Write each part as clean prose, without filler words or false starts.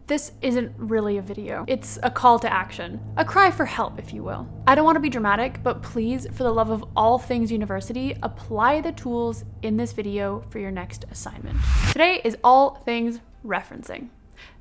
This isn't really a video. It's a call to action, a cry for help, if you will. I don't want to be dramatic, but please, for the love of all things university, apply the tools in this video for your next assignment. Today is all things referencing.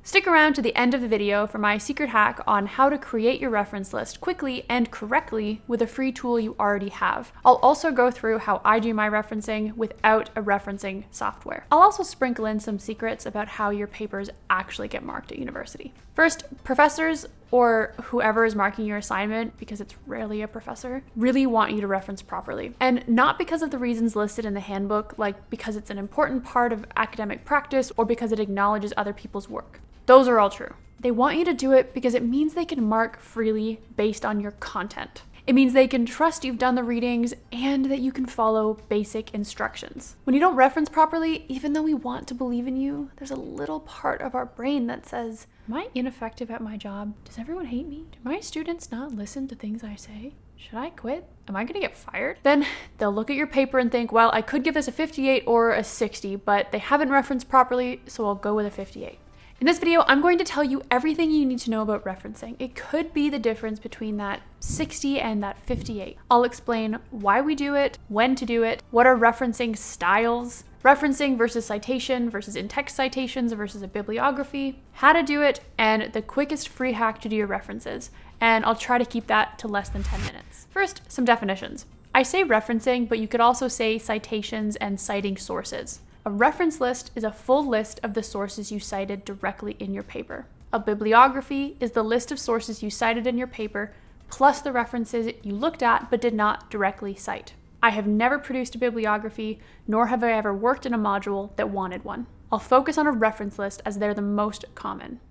Stick around to the end of the video for my secret hack on how to create your reference list quickly and correctly with a free tool you already have. I'll also go through how I do my referencing without a referencing software. I'll also sprinkle in some secrets about how your papers actually get marked at university. First, professors or whoever is marking your assignment, because it's rarely a professor, really want you to reference properly. And not because of the reasons listed in the handbook, like because it's an important part of academic practice or because it acknowledges other people's work. Those are all true. They want you to do it because it means they can mark freely based on your content. It means they can trust you've done the readings and that you can follow basic instructions. When you don't reference properly, even though we want to believe in you, there's a little part of our brain that says, am I ineffective at my job? Does everyone hate me? Do my students not listen to things I say? Should I quit? Am I gonna get fired? Then they'll look at your paper and think, well, I could give this a 58 or a 60, but they haven't referenced properly, so I'll go with a 58. In this video, I'm going to tell you everything you need to know about referencing. It could be the difference between that 60 and that 58. I'll explain why we do it, when to do it, what are referencing styles, referencing versus citation versus in-text citations versus a bibliography, how to do it, and the quickest free hack to do your references. And I'll try to keep that to less than 10 minutes. First, some definitions. I say referencing, but you could also say citations and citing sources. A reference list is a full list of the sources you cited directly in your paper. A bibliography is the list of sources you cited in your paper, plus the references you looked at but did not directly cite. I have never produced a bibliography, nor have I ever worked in a module that wanted one. I'll focus on a reference list as they're the most common.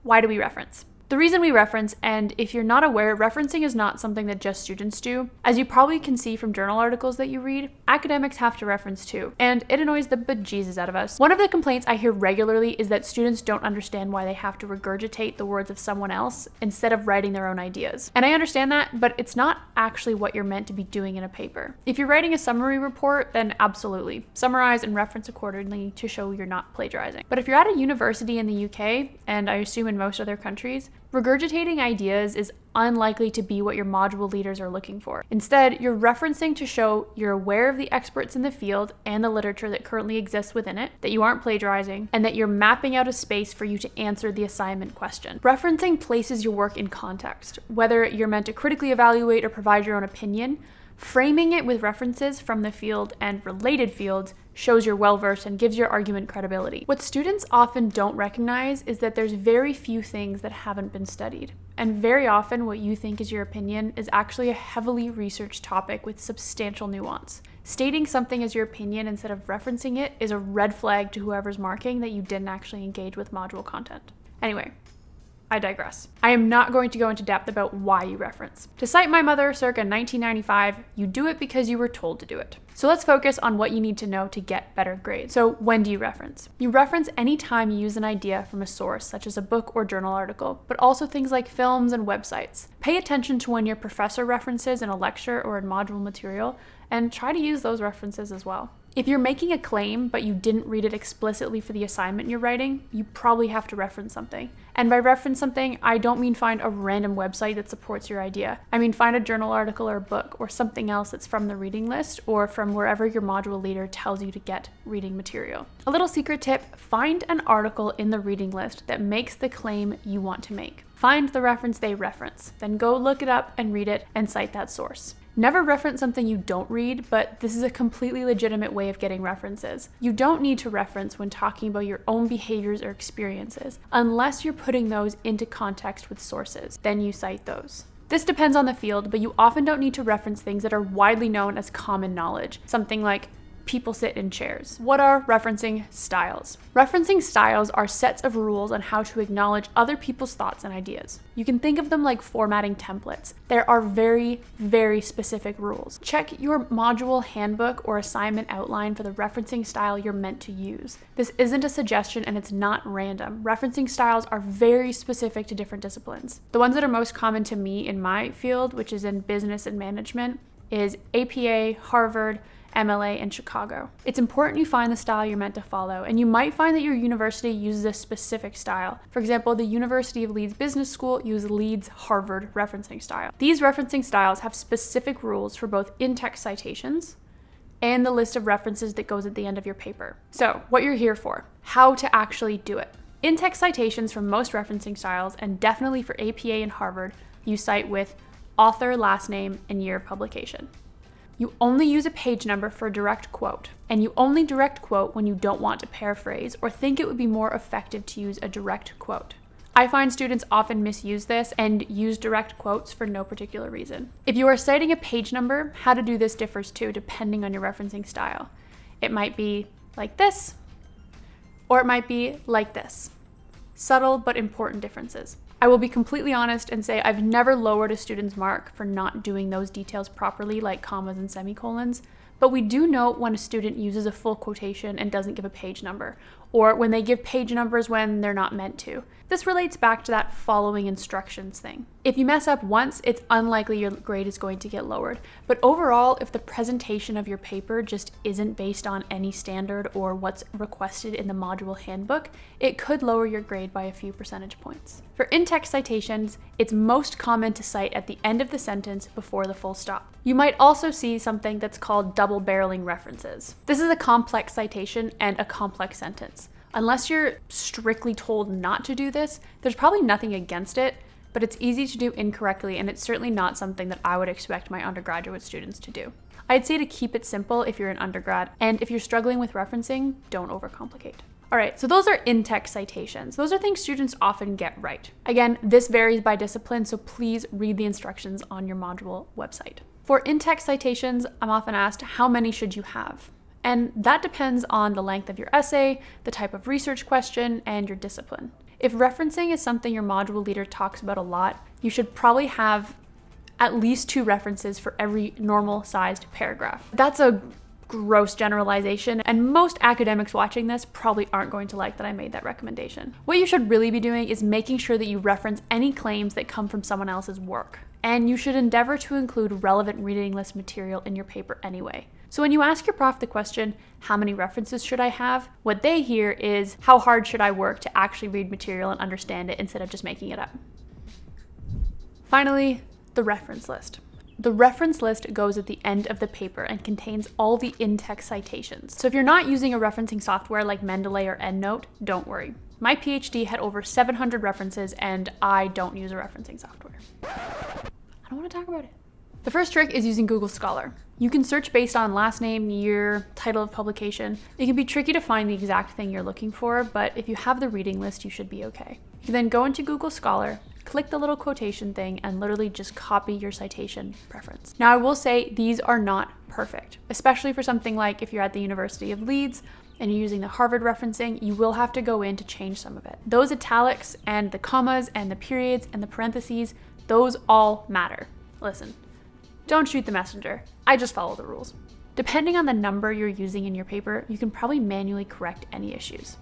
Why do we reference? The reason we reference, and if you're not aware, referencing is not something that just students do. As you probably can see from journal articles that you read, academics have to reference too, and it annoys the bejesus out of us. One of the complaints I hear regularly is that students don't understand why they have to regurgitate the words of someone else instead of writing their own ideas. And I understand that, but it's not actually what you're meant to be doing in a paper. If you're writing a summary report, then absolutely, summarize and reference accordingly to show you're not plagiarizing. But if you're at a university in the UK, and I assume in most other countries, regurgitating ideas is unlikely to be what your module leaders are looking for. Instead, you're referencing to show you're aware of the experts in the field and the literature that currently exists within it, that you aren't plagiarizing, and that you're mapping out a space for you to answer the assignment question. Referencing places your work in context, whether you're meant to critically evaluate or provide your own opinion. Framing it with references from the field and related fields shows you're well-versed and gives your argument credibility. What students often don't recognize is that there's very few things that haven't been studied. And very often what you think is your opinion is actually a heavily researched topic with substantial nuance. Stating something as your opinion instead of referencing it is a red flag to whoever's marking that you didn't actually engage with module content. Anyway, I digress. I am not going to go into depth about why you reference. To cite my mother circa 1995, you do it because you were told to do it. So let's focus on what you need to know to get better grades. So when do you reference? You reference anytime you use an idea from a source, such as a book or journal article, but also things like films and websites. Pay attention to when your professor references in a lecture or in module material, and try to use those references as well. If you're making a claim, but you didn't read it explicitly for the assignment you're writing, you probably have to reference something. And by reference something, I don't mean find a random website that supports your idea. I mean find a journal article or a book or something else that's from the reading list or from wherever your module leader tells you to get reading material. A little secret tip, find an article in the reading list that makes the claim you want to make. Find the reference they reference, then go look it up and read it and cite that source. Never reference something you don't read, but this is a completely legitimate way of getting references. You don't need to reference when talking about your own behaviors or experiences, unless you're putting those into context with sources. Then you cite those. This depends on the field, but you often don't need to reference things that are widely known as common knowledge. Something like people sit in chairs. What are referencing styles? Referencing styles are sets of rules on how to acknowledge other people's thoughts and ideas. You can think of them like formatting templates. There are very, very specific rules. Check your module handbook or assignment outline for the referencing style you're meant to use. This isn't a suggestion and it's not random. Referencing styles are very specific to different disciplines. The ones that are most common to me in my field, which is in business and management, is APA, Harvard, MLA, and Chicago. It's important you find the style you're meant to follow, and you might find that your university uses a specific style. For example, the University of Leeds Business School uses Leeds Harvard referencing style. These referencing styles have specific rules for both in-text citations and the list of references that goes at the end of your paper. So, what you're here for, how to actually do it. In-text citations for most referencing styles, and definitely for APA and Harvard, you cite with author, last name, and year of publication. You only use a page number for a direct quote, and you only direct quote when you don't want to paraphrase or think it would be more effective to use a direct quote. I find students often misuse this and use direct quotes for no particular reason. If you are citing a page number, how to do this differs too, depending on your referencing style. It might be like this, or it might be like this. Subtle but important differences. I will be completely honest and say I've never lowered a student's mark for not doing those details properly, like commas and semicolons, but we do note when a student uses a full quotation and doesn't give a page number, or when they give page numbers when they're not meant to. This relates back to that following instructions thing. If you mess up once, it's unlikely your grade is going to get lowered. But overall, if the presentation of your paper just isn't based on any standard or what's requested in the module handbook, it could lower your grade by a few percentage points. For in-text citations, it's most common to cite at the end of the sentence before the full stop. You might also see something that's called double-barreling references. This is a complex citation and a complex sentence. Unless you're strictly told not to do this, there's probably nothing against it, but it's easy to do incorrectly, and it's certainly not something that I would expect my undergraduate students to do. I'd say to keep it simple if you're an undergrad, and if you're struggling with referencing, don't overcomplicate. All right, so those are in-text citations. Those are things students often get right. Again, this varies by discipline, so please read the instructions on your module website. For in-text citations, I'm often asked, how many should you have? And that depends on the length of your essay, the type of research question, and your discipline. If referencing is something your module leader talks about a lot, you should probably have at least 2 references for every normal-sized paragraph. That's a gross generalization, and most academics watching this probably aren't going to like that I made that recommendation. What you should really be doing is making sure that you reference any claims that come from someone else's work. And you should endeavor to include relevant reading list material in your paper anyway. So when you ask your prof the question, how many references should I have? What they hear is, how hard should I work to actually read material and understand it instead of just making it up? Finally, the reference list. The reference list goes at the end of the paper and contains all the in-text citations. So if you're not using a referencing software like Mendeley or EndNote, don't worry. My PhD had over 700 references, and I don't use a referencing software. I don't want to talk about it. The first trick is using Google Scholar. You can search based on last name, year, title of publication. It can be tricky to find the exact thing you're looking for, but if you have the reading list, you should be okay. You can then go into Google Scholar, click the little quotation thing, and literally just copy your citation preference. Now, I will say these are not perfect, especially for something like if you're at the University of Leeds and you're using the Harvard referencing, you will have to go in to change some of it. Those italics and the commas and the periods and the parentheses, those all matter. Listen, don't shoot the messenger. I just follow the rules. Depending on the number you're using in your paper, you can probably manually correct any issues.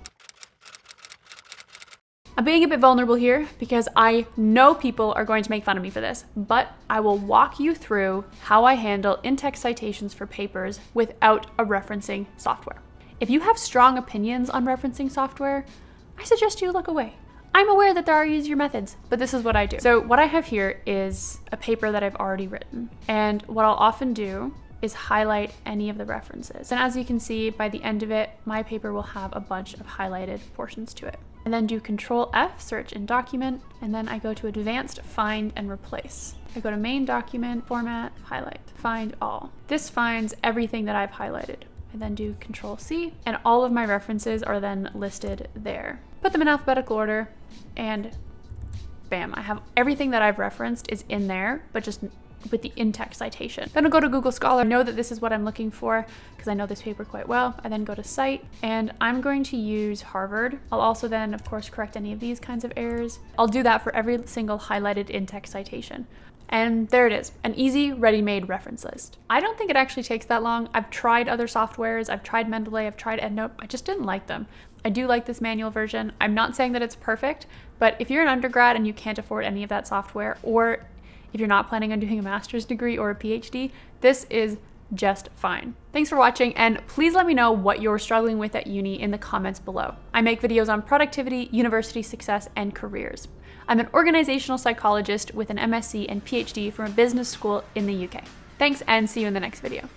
I'm being a bit vulnerable here because I know people are going to make fun of me for this, but I will walk you through how I handle in-text citations for papers without a referencing software. If you have strong opinions on referencing software, I suggest you look away. I'm aware that there are easier methods, but this is what I do. So what I have here is a paper that I've already written. And what I'll often do is highlight any of the references. And as you can see, by the end of it, my paper will have a bunch of highlighted portions to it. And then do Control F, search in document, and then I go to advanced, find, and replace. I go to main document, format, highlight, find all. This finds everything that I've highlighted. I then do Control C, and all of my references are then listed there. Put them in alphabetical order, and bam, I have everything that I've referenced is in there, but just with the in-text citation. Then I'll go to Google Scholar. I know that this is what I'm looking for because I know this paper quite well. I then go to Cite, and I'm going to use Harvard. I'll also then, of course, correct any of these kinds of errors. I'll do that for every single highlighted in-text citation. And there it is, an easy, ready-made reference list. I don't think it actually takes that long. I've tried other softwares. I've tried Mendeley, I've tried EndNote. I just didn't like them. I do like this manual version. I'm not saying that it's perfect, but if you're an undergrad and you can't afford any of that software, or if you're not planning on doing a master's degree or a PhD, this is just fine. Thanks for watching, and please let me know what you're struggling with at uni in the comments below. I make videos on productivity, university success, and careers. I'm an organisational psychologist with an MSc and PhD from a business school in the UK. Thanks, and see you in the next video.